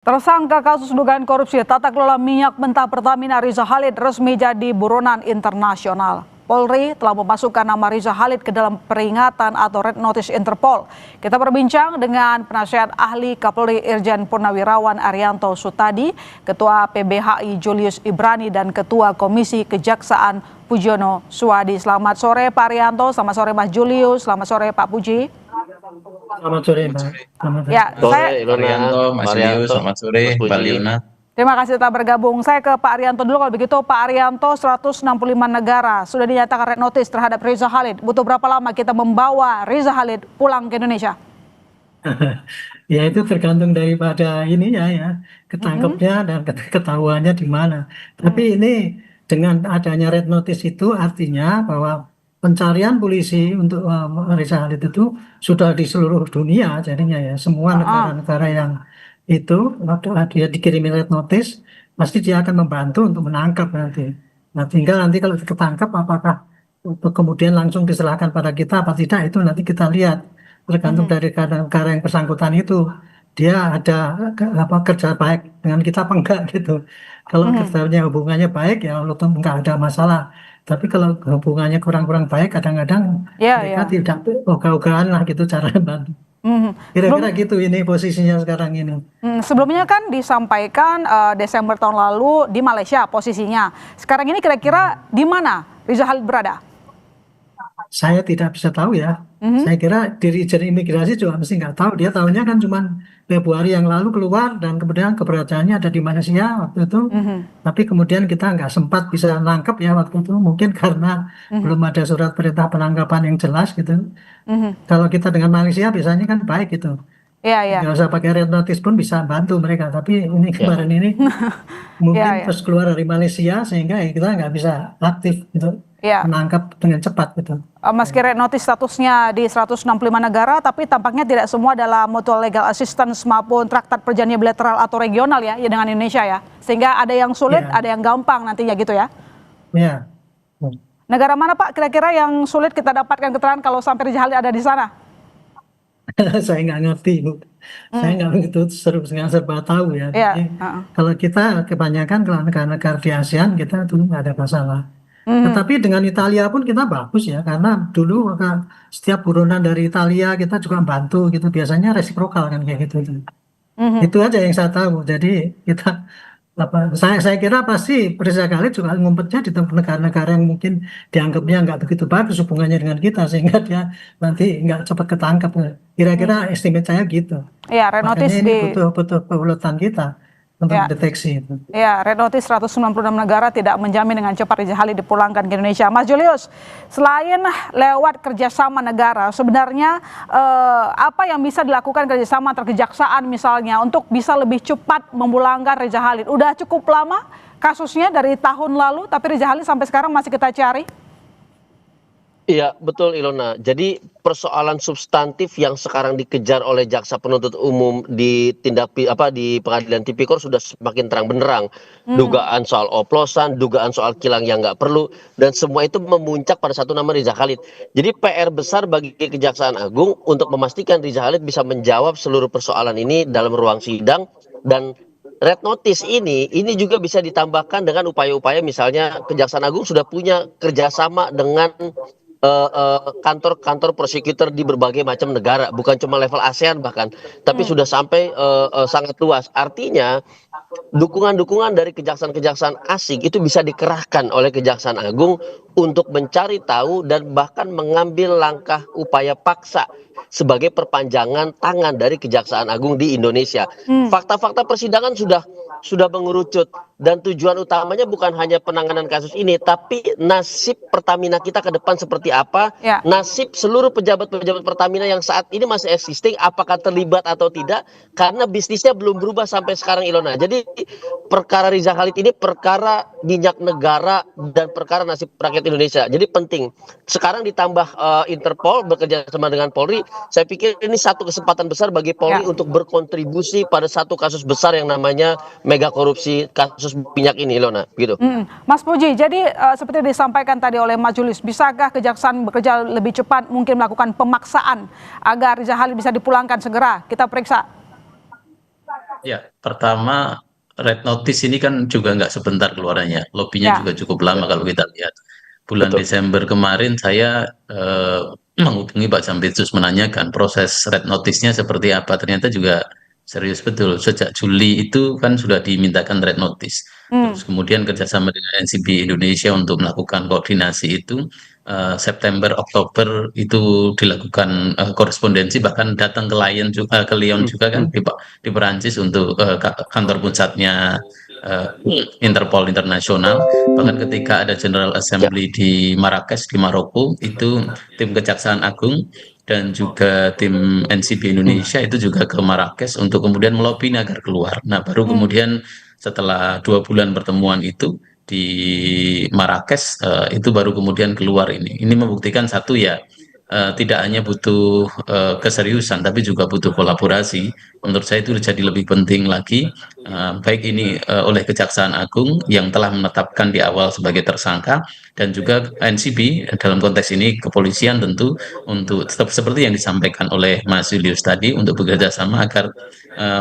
Tersangka kasus dugaan korupsi tata kelola minyak mentah Pertamina Riza Khalid resmi jadi buronan internasional. Polri telah memasukkan nama Riza Khalid ke dalam peringatan atau red notice Interpol. Kita berbincang dengan penasihat ahli Kapolri Irjen Purnawirawan Arianto Sutadi, Ketua PBHI Julius Ibrani, dan Ketua Komisi Kejaksaan Pujono Suwadi. Selamat sore Pak Arianto, selamat sore Mas Julius, selamat sore Pak Puji. Selamat sore, Mbak. Ya, Pak Arianto, Mas Julius, selamat sore, Mbak Liona. Terima kasih telah bergabung. Saya ke Pak Arianto dulu kalau begitu. Pak Arianto, 165 negara sudah dinyatakan red notice terhadap Riza Khalid. Butuh berapa lama kita membawa Riza Khalid pulang ke Indonesia? Ya itu tergantung daripada ininya ya, ketangkepnya dan ketahuannya di mana. Tapi ini dengan adanya red notice itu artinya bahwa pencarian polisi untuk Riza Khalid itu sudah di seluruh dunia jadinya ya. Semua negara-negara yang itu dia dikirimin red notice pasti dia akan membantu untuk menangkap nanti. Nah tinggal nanti kalau ketangkap apakah kemudian langsung diserahkan pada kita apa tidak itu nanti kita lihat tergantung dari negara yang bersangkutan itu dia ada kerja baik dengan kita apa enggak gitu. Kalau kerjanya hubungannya baik ya enggak ada masalah. Tapi kalau hubungannya kurang-kurang baik kadang-kadang mereka tidak ogah-ogahan lah gitu cara bantu. Kira-kira gitu ini posisinya sekarang ini. Sebelumnya kan disampaikan Desember tahun lalu di Malaysia posisinya. Sekarang ini kira-kira di mana Riza Khalid berada? Saya tidak bisa tahu ya. Saya kira Dirjen Imigrasi juga mesti nggak tahu. Dia tahunya kan cuma Februari yang lalu keluar dan kemudian keberadaannya ada di Malaysia waktu itu. Tapi kemudian kita nggak sempat bisa nangkep ya waktu itu. Mungkin karena belum ada surat perintah penangkapan yang jelas gitu. Kalau kita dengan Malaysia biasanya kan baik gitu. Nggak usah pakai red notice pun bisa bantu mereka. Tapi ini kemarin ini mungkin terus keluar dari Malaysia sehingga kita nggak bisa aktif gitu. Menangkap dengan cepat gitu. Meski red notice statusnya di 165 negara, tapi tampaknya tidak semua dalam mutual legal assistance maupun traktat perjanjian bilateral atau regional ya dengan Indonesia ya. Sehingga ada yang sulit, ada yang gampang nantinya gitu ya. Iya. Negara mana Pak kira-kira yang sulit kita dapatkan keterangan kalau sampai Riza Khalid ada di sana? Saya nggak ngerti Bu. Saya nggak begitu serba tahu ya. Jadi, kalau kita kebanyakan kalau negara-negara di ASEAN kita tuh nggak ada masalah. Tetapi dengan Italia pun kita bagus ya, karena dulu setiap buronan dari Italia kita juga bantu gitu, biasanya resiprokal kan kayak gitu. Itu aja yang saya tahu. Jadi kita saya kira pasti Riza Khalid juga ngumpetnya di negara-negara yang mungkin dianggapnya nggak begitu bagus hubungannya dengan kita sehingga dia nanti nggak cepat ketangkap. Kira-kira estimate saya gitu. Iya, red notice ini butuh keuletan kita untuk deteksi itu. Ya, red notice 196 negara tidak menjamin dengan cepat Riza Khalid dipulangkan ke Indonesia. Mas Julius, selain lewat kerjasama negara, sebenarnya apa yang bisa dilakukan kerjasama antar kejaksaan misalnya untuk bisa lebih cepat memulangkan Riza Khalid? Udah cukup lama kasusnya dari tahun lalu, tapi Riza Khalid sampai sekarang masih kita cari? Iya betul Ilona. Jadi persoalan substantif yang sekarang dikejar oleh jaksa penuntut umum di pengadilan tipikor sudah semakin terang benderang. Dugaan soal oplosan, dugaan soal kilang yang nggak perlu, dan semua itu memuncak pada satu nama Riza Khalid. Jadi PR besar bagi Kejaksaan Agung untuk memastikan Riza Khalid bisa menjawab seluruh persoalan ini dalam ruang sidang, dan red notice ini juga bisa ditambahkan dengan upaya-upaya misalnya Kejaksaan Agung sudah punya kerjasama dengan kantor-kantor prosecutor di berbagai macam negara, bukan cuma level ASEAN bahkan, tapi sudah sampai sangat luas. Artinya dukungan-dukungan dari kejaksaan-kejaksaan asing itu bisa dikerahkan oleh Kejaksaan Agung untuk mencari tahu dan bahkan mengambil langkah upaya paksa sebagai perpanjangan tangan dari Kejaksaan Agung di Indonesia. Fakta-fakta persidangan sudah mengerucut, dan tujuan utamanya bukan hanya penanganan kasus ini, tapi nasib Pertamina kita ke depan seperti apa, nasib seluruh pejabat-pejabat Pertamina yang saat ini masih existing, apakah terlibat atau tidak, karena bisnisnya belum berubah sampai sekarang Ilona. Jadi perkara Riza Khalid ini perkara minyak negara dan perkara nasib rakyat Indonesia. Jadi penting. Sekarang ditambah Interpol bekerja sama dengan Polri, saya pikir ini satu kesempatan besar bagi Polri untuk berkontribusi pada satu kasus besar yang namanya mega korupsi kasus minyak ini, Ilona, gitu. Mas Puji, jadi seperti disampaikan tadi oleh Mas Julius, bisakah Kejaksaan bekerja lebih cepat, mungkin melakukan pemaksaan agar Riza Khalid bisa dipulangkan segera? Kita periksa. Ya, pertama red notice ini kan juga nggak sebentar keluarannya, lobbynya Ya. juga cukup lama kalau kita lihat. Bulan Betul. Desember kemarin saya menghubungi Pak Jampitsus menanyakan proses red notice-nya seperti apa. Ternyata juga serius betul. Sejak Juli itu kan sudah dimintakan red notice. Hmm. Terus kemudian kerjasama dengan NCB Indonesia untuk melakukan koordinasi itu September Oktober itu dilakukan korespondensi, bahkan datang ke ke Lyon juga kan di Perancis untuk kantor pusatnya eh, Interpol Internasional. Bahkan ketika ada General Ya. Assembly di Marrakesh di Maroko, itu tim Kejaksaan Agung dan juga tim NCB Indonesia itu juga ke Marrakesh untuk kemudian melobi agar keluar. Nah, baru kemudian setelah 2 bulan pertemuan itu di Marrakesh, itu baru kemudian keluar ini. Ini membuktikan satu ya, tidak hanya butuh keseriusan, tapi juga butuh kolaborasi. Menurut saya itu jadi lebih penting lagi, baik ini oleh Kejaksaan Agung yang telah menetapkan di awal sebagai tersangka, dan juga NCB dalam konteks ini kepolisian tentu untuk tetap seperti yang disampaikan oleh Mas Julius tadi untuk bekerja sama agar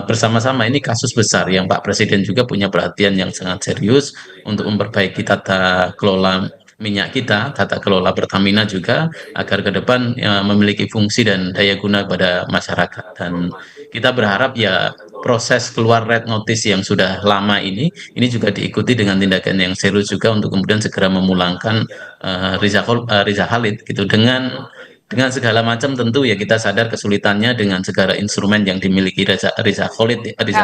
bersama-sama, ini kasus besar yang Pak Presiden juga punya perhatian yang sangat serius untuk memperbaiki tata kelola minyak kita, tata kelola Pertamina juga, agar ke depan memiliki fungsi dan daya guna pada masyarakat. Dan kita berharap ya proses keluar red notice yang sudah lama ini juga diikuti dengan tindakan yang serius juga untuk kemudian segera memulangkan Riza Khalid gitu, dengan segala macam. Tentu ya kita sadar kesulitannya dengan segala instrumen yang dimiliki Riza Ya.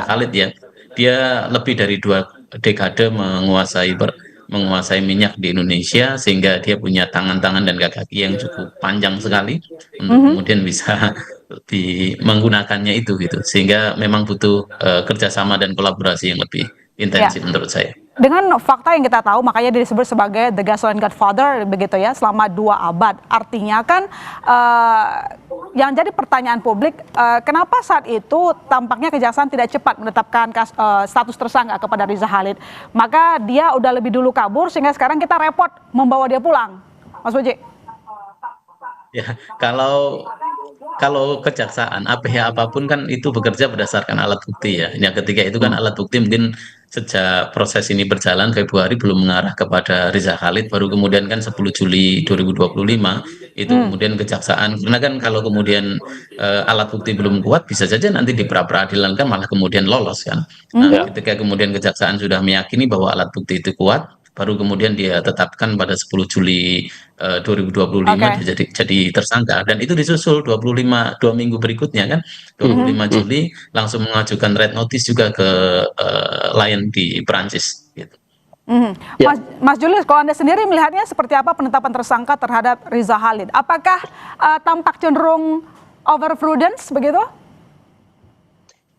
Khalid ya. Dia lebih dari 2 dekade menguasai minyak di Indonesia, sehingga dia punya tangan-tangan dan kaki yang cukup panjang sekali untuk kemudian bisa menggunakannya itu gitu. Sehingga memang butuh kerjasama dan kolaborasi yang lebih Ya. intensif menurut saya. Dengan fakta yang kita tahu, makanya dia disebut sebagai the gasoline godfather begitu ya, selama 2 abad. Artinya kan yang jadi pertanyaan publik, kenapa saat itu tampaknya Kejaksaan tidak cepat menetapkan status tersangka kepada Riza Khalid. Maka dia udah lebih dulu kabur sehingga sekarang kita repot membawa dia pulang. Mas Puji. Ya, kalau kejaksaan, APH apapun kan itu bekerja berdasarkan alat bukti ya. Yang ketiga itu kan alat bukti mungkin sejak proses ini berjalan Februari belum mengarah kepada Riza Khalid, baru kemudian kan 10 Juli 2025 itu kemudian kejaksaan. Karena kan kalau kemudian alat bukti belum kuat, bisa saja nanti di pra-peradilan kan malah kemudian lolos kan. Nah, ketika kemudian kejaksaan sudah meyakini bahwa alat bukti itu kuat, baru kemudian dia tetapkan pada 10 Juli 2025 Oke. dia jadi tersangka, dan itu disusul 2 minggu berikutnya kan 25 Juli langsung mengajukan red notice juga ke Lion di Perancis gitu. Ya. Mas Julius, kalau Anda sendiri melihatnya seperti apa penetapan tersangka terhadap Riza Khalid? Apakah tampak cenderung overprudence begitu?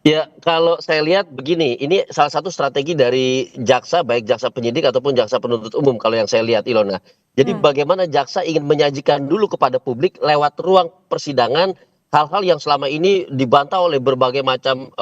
Ya, kalau saya lihat begini, ini salah satu strategi dari jaksa, baik jaksa penyidik ataupun jaksa penuntut umum kalau yang saya lihat, Ilona. Jadi bagaimana jaksa ingin menyajikan dulu kepada publik lewat ruang persidangan hal-hal yang selama ini dibantah oleh berbagai macam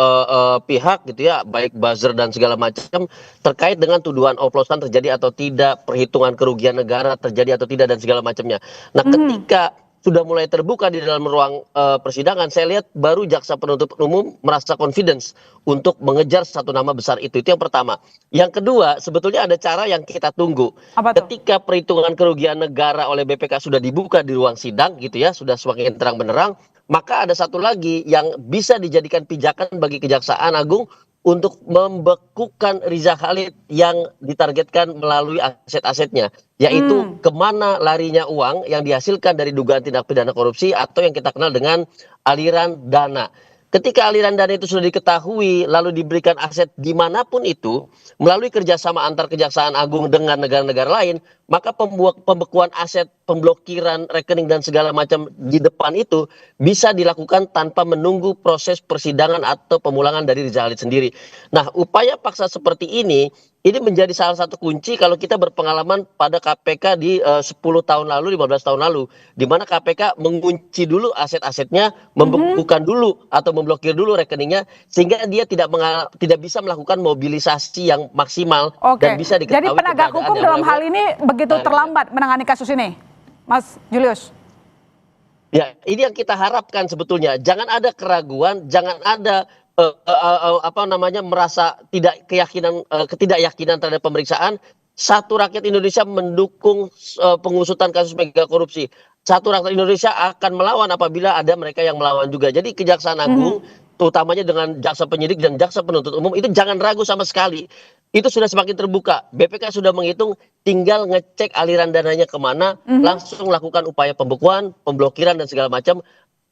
pihak gitu ya, baik buzzer dan segala macam, terkait dengan tuduhan oplosan terjadi atau tidak, perhitungan kerugian negara terjadi atau tidak dan segala macamnya. Nah, ketika sudah mulai terbuka di dalam ruang persidangan, saya lihat baru jaksa penuntut umum merasa confidence untuk mengejar satu nama besar itu. Itu yang pertama. Yang kedua, sebetulnya ada cara yang kita tunggu. Apa tuh? Ketika perhitungan kerugian negara oleh BPK sudah dibuka di ruang sidang gitu ya, sudah semakin terang benderang, maka ada satu lagi yang bisa dijadikan pijakan bagi Kejaksaan Agung untuk membekukan Riza Khalid yang ditargetkan melalui aset-asetnya, yaitu kemana larinya uang yang dihasilkan dari dugaan tindak pidana korupsi atau yang kita kenal dengan aliran dana. Ketika aliran dana itu sudah diketahui lalu diberikan aset dimanapun itu melalui kerjasama antar Kejaksaan Agung dengan negara-negara lain, maka pembekuan aset, pemblokiran rekening dan segala macam di depan itu bisa dilakukan tanpa menunggu proses persidangan atau pemulangan dari Riza Khalid sendiri. Nah, upaya paksa seperti ini menjadi salah satu kunci kalau kita berpengalaman pada KPK di 10 tahun lalu, 15 tahun lalu, di mana KPK mengunci dulu aset-asetnya, membekukan dulu atau memblokir dulu rekeningnya, sehingga dia tidak bisa melakukan mobilisasi yang maksimal dan bisa diketahui. Jadi penegak hukum dalam hal ini begitu terlambat menangani kasus ini, Mas Julius? Ya, ini yang kita harapkan sebetulnya. Jangan ada keraguan, jangan ada apa namanya, merasa ketidakyakinan terhadap pemeriksaan, satu rakyat Indonesia mendukung pengusutan kasus mega korupsi. Satu rakyat Indonesia akan melawan apabila ada mereka yang melawan juga. Jadi Kejaksaan Agung, terutamanya dengan jaksa penyidik dan jaksa penuntut umum, itu jangan ragu sama sekali. Itu sudah semakin terbuka. BPK sudah menghitung, tinggal ngecek aliran dananya kemana, langsung lakukan upaya pembekuan, pemblokiran dan segala macam,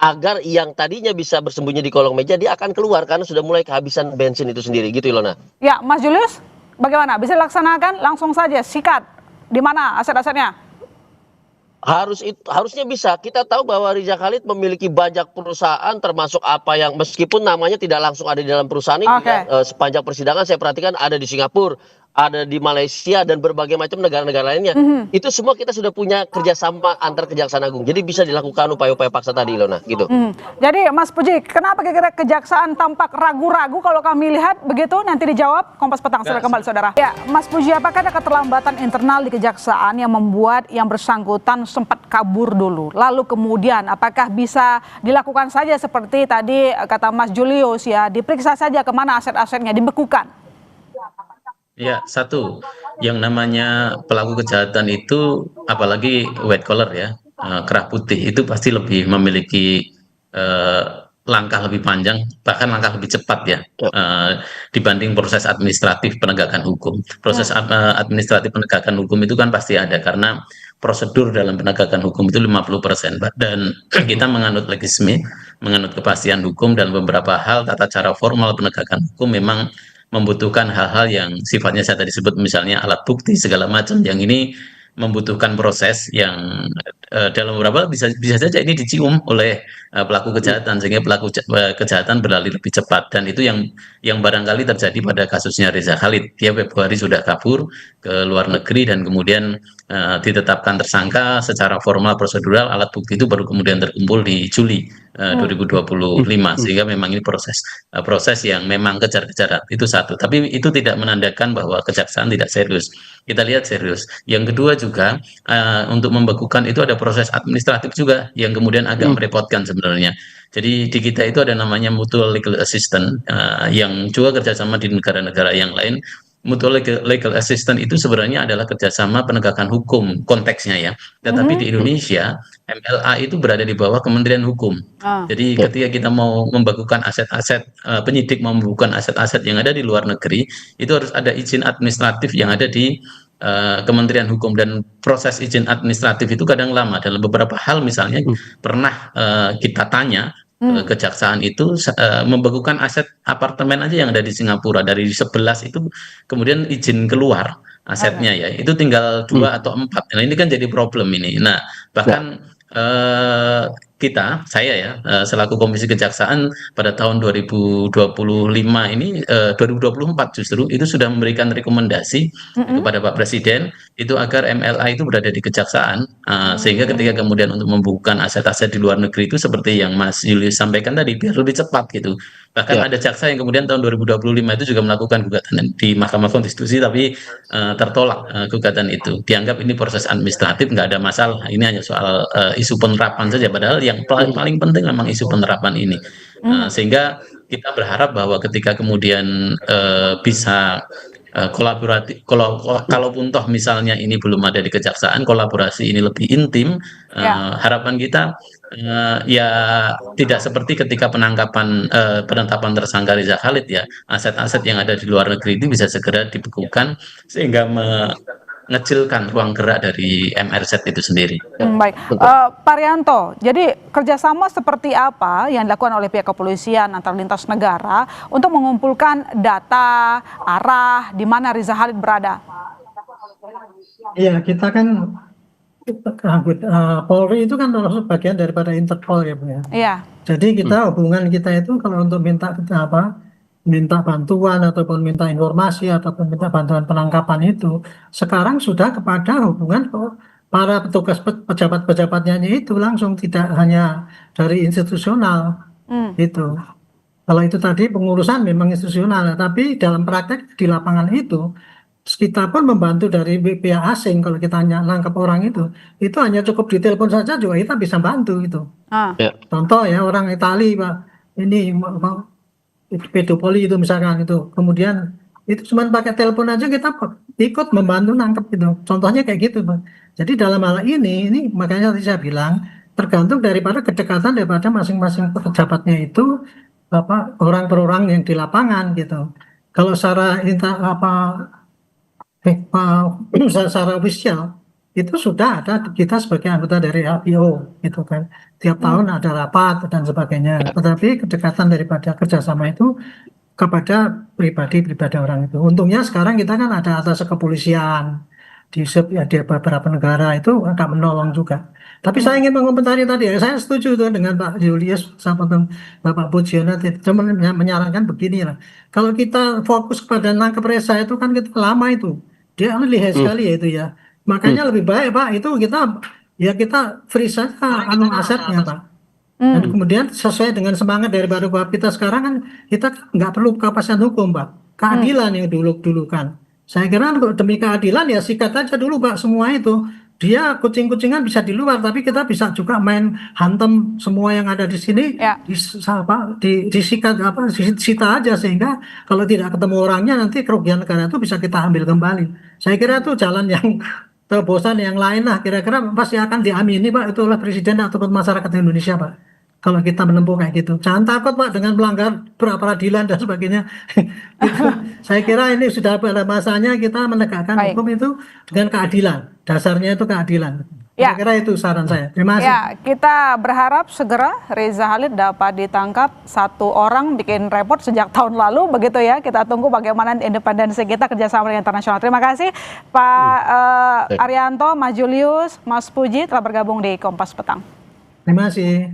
agar yang tadinya bisa bersembunyi di kolong meja dia akan keluar karena sudah mulai kehabisan bensin itu sendiri, gitu Ilona. Ya, Mas Julius, bagaimana? Bisa dilaksanakan langsung saja, sikat. Di mana aset-asetnya? Harusnya bisa. Kita tahu bahwa Riza Khalid memiliki banyak perusahaan, termasuk apa yang meskipun namanya tidak langsung ada di dalam perusahaan ini, sepanjang persidangan saya perhatikan ada di Singapura, ada di Malaysia dan berbagai macam negara-negara lainnya. Itu semua kita sudah punya kerjasama antar Kejaksaan Agung. Jadi bisa dilakukan upaya-upaya paksa tadi, Ilona, gitu. Jadi Mas Puji, kenapa kira-kira Kejaksaan tampak ragu-ragu kalau kami lihat begitu? Nanti dijawab. Kompas Petang sudah kembali, saudara. Ya, Mas Puji, apakah ada keterlambatan internal di Kejaksaan yang membuat yang bersangkutan sempat kabur dulu? Lalu kemudian apakah bisa dilakukan saja seperti tadi kata Mas Julius, ya, diperiksa saja kemana aset-asetnya, dibekukan? Ya, satu, yang namanya pelaku kejahatan itu, apalagi white collar ya, kerah putih itu pasti lebih memiliki eh, langkah lebih panjang, bahkan langkah lebih cepat ya, dibanding proses administratif penegakan hukum. Proses administratif penegakan hukum itu kan pasti ada karena prosedur dalam penegakan hukum itu 50%, dan kita menganut legisme, menganut kepastian hukum, dan beberapa hal tata cara formal penegakan hukum memang membutuhkan hal-hal yang sifatnya saya tadi sebut, misalnya alat bukti segala macam, yang ini membutuhkan proses yang dalam beberapa bisa saja ini dicium oleh pelaku kejahatan sehingga pelaku kejahatan berlari lebih cepat, dan itu yang barangkali terjadi pada kasusnya Reza Khalid. Dia Februari sudah kabur ke luar negeri dan kemudian ditetapkan tersangka secara formal prosedural, alat bukti itu baru kemudian terkumpul di Juli 2025, sehingga memang ini proses yang memang kejar-kejaran, itu satu. Tapi itu tidak menandakan bahwa Kejaksaan tidak serius. Kita lihat serius. Yang kedua juga, untuk membekukan itu ada proses administratif juga yang kemudian agak merepotkan sebenarnya. Jadi di kita itu ada namanya mutual legal assistance, yang juga kerjasama di negara-negara yang lain. Mutual legal assistance itu sebenarnya adalah kerjasama penegakan hukum konteksnya ya. Tetapi di Indonesia, MLA itu berada di bawah Kementerian Hukum. Jadi ketika kita mau membekukan aset-aset, penyidik mau membekukan aset-aset yang ada di luar negeri, itu harus ada izin administratif yang ada di Kementerian Hukum, dan proses izin administratif itu kadang lama. Dalam beberapa hal misalnya pernah kita tanya Kejaksaan itu membekukan aset apartemen aja yang ada di Singapura dari 11 itu, kemudian izin keluar asetnya ya itu tinggal 2 atau 4. Nah ini kan jadi problem ini. Nah bahkan saya ya, selaku Komisi Kejaksaan pada tahun 2025 ini, 2024 justru itu sudah memberikan rekomendasi kepada Pak Presiden itu agar MLA itu berada di Kejaksaan, sehingga ketika kemudian untuk membukukan aset-aset di luar negeri itu seperti yang Mas Julius sampaikan tadi, biar lebih cepat gitu. Bahkan ada jaksa yang kemudian tahun 2025 itu juga melakukan gugatan di Mahkamah Konstitusi, tapi tertolak gugatan itu. Dianggap ini proses administratif, nggak ada masalah. Ini hanya soal isu penerapan saja, padahal yang paling penting memang isu penerapan ini. Sehingga kita berharap bahwa ketika kemudian bisa kolaboratif, kalaupun toh misalnya ini belum ada di Kejaksaan, kolaborasi ini lebih intim, harapan kita ya tidak seperti ketika penetapan tersangka Riza Khalid ya, aset-aset yang ada di luar negeri itu bisa segera dibekukan sehingga mengecilkan ruang gerak dari MRZ itu sendiri. Baik, Pak Rianto, jadi kerjasama seperti apa yang dilakukan oleh pihak kepolisian antar lintas negara untuk mengumpulkan data arah di mana Riza Khalid berada? Iya, kita kan Polri itu kan termasuk bagian daripada Interpol ya Bu ya. Iya. Jadi hubungan kita itu kalau untuk minta bantuan ataupun minta informasi ataupun minta bantuan penangkapan itu sekarang sudah kepada hubungan para petugas pejabat-pejabatnya itu langsung, tidak hanya dari institusional itu. Kalau itu tadi pengurusan memang institusional, tapi dalam praktek di lapangan itu kita pun membantu dari pihak asing. Kalau kita nangkap orang itu hanya cukup ditelepon saja juga kita bisa bantu itu. Contoh ya, orang Itali Pak, ini pedofili itu misalkan itu. Kemudian itu cuma pakai telepon aja kita ikut membantu nangkep gitu. Contohnya kayak gitu, Pak. Jadi dalam hal ini makanya tadi saya bilang tergantung daripada kedekatan daripada masing-masing pejabatnya itu orang per orang yang di lapangan gitu. Kalau secara secara ofisial itu sudah ada kita sebagai anggota dari HPO gitu kan. Tiap tahun ada rapat dan sebagainya. Tetapi kedekatan daripada kerjasama itu kepada pribadi-pribadi orang itu. Untungnya sekarang kita kan ada atas kepolisian di beberapa negara itu agak menolong juga. Tapi saya ingin mengomentari tadi ya, saya setuju tuh dengan Pak Julius sama Bapak Pujiana, cuma menyarankan begini lah. Kalau kita fokus kepada nangkep Reza itu kan kita lama itu, dia lihai sekali ya itu ya. Makanya lebih baik Pak itu kita freeze saja asetnya Pak. Dan kemudian sesuai dengan semangat dari baru kita sekarang kan kita nggak perlu kepastian hukum Pak, keadilan yang dulu kan. Saya kira demi keadilan ya sikat aja dulu Pak semua itu. Dia kucing-kucingan bisa di luar, tapi kita bisa juga main hantam semua yang ada di sini, disikat disita aja sehingga kalau tidak ketemu orangnya nanti kerugian negara itu bisa kita ambil kembali. Saya kira itu jalan yang terobosan yang lain lah kira-kira pasti akan diamini Pak itu oleh Presiden ataupun masyarakat Indonesia Pak. Kalau kita menempuh kayak gitu, jangan takut Pak dengan melanggar peradilan dan sebagainya. Itu, saya kira ini sudah pada masanya kita menegakkan hukum itu dengan keadilan. Dasarnya itu keadilan. Saya kira itu saran saya. Terima kasih. Ya, kita berharap segera Reza Khalid dapat ditangkap. Satu orang bikin repot sejak tahun lalu, begitu ya. Kita tunggu bagaimana independensi kita kerjasama dengan internasional. Terima kasih Pak Arianto, Mas Julius, Mas Puji telah bergabung di Kompas Petang. Terima kasih.